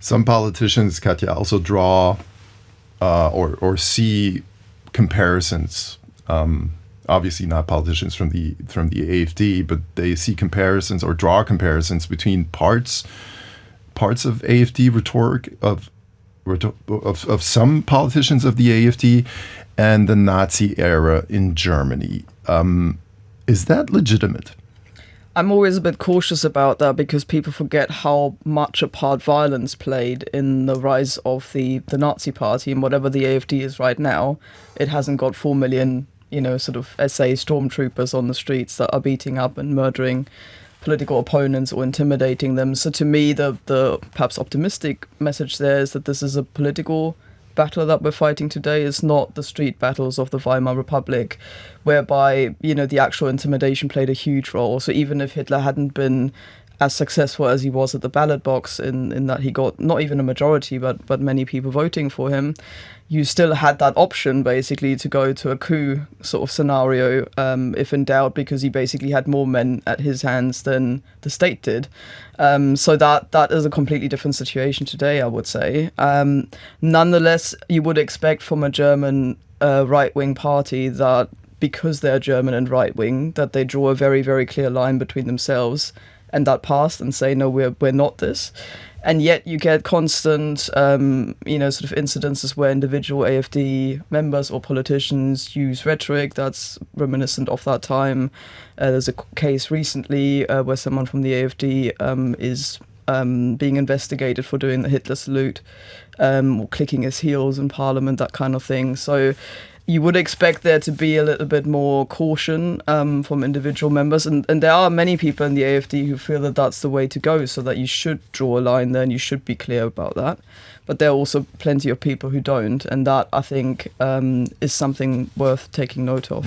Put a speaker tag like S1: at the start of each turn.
S1: Some politicians, Katja, also draw or see comparisons. Obviously not politicians from the AfD, but they see comparisons or draw comparisons between parts of AfD rhetoric of some politicians of the AfD and the Nazi era in Germany. Is that legitimate?
S2: I'm always a bit cautious about that because people forget how much a part violence played in the rise of the Nazi party, and whatever the AfD is right now, it hasn't got 4 million, sort of SA stormtroopers on the streets that are beating up and murdering political opponents or intimidating them. So to me, the perhaps optimistic message there is that this is a political battle that we're fighting today. Is not the street battles of the Weimar Republic, whereby the actual intimidation played a huge role. So even if Hitler hadn't been as successful as he was at the ballot box in that he got not even a majority but many people voting for him, you still had that option basically to go to a coup sort of scenario if in doubt, because he basically had more men at his hands than the state did. So that is a completely different situation today, I would say. Nonetheless, you would expect from a German right-wing party that because they're German and right-wing, that they draw a very, very clear line between themselves and that past and say, no, we're not this. And yet you get constant, sort of incidences where individual AfD members or politicians use rhetoric that's reminiscent of that time. There's a case recently where someone from the AfD is being investigated for doing the Hitler salute, or clicking his heels in Parliament, that kind of thing. So you would expect there to be a little bit more caution from individual members. And there are many people in the AfD who feel that that's the way to go, so that you should draw a line there and you should be clear about that. But there are also plenty of people who don't. And that, I think, is something worth taking note of.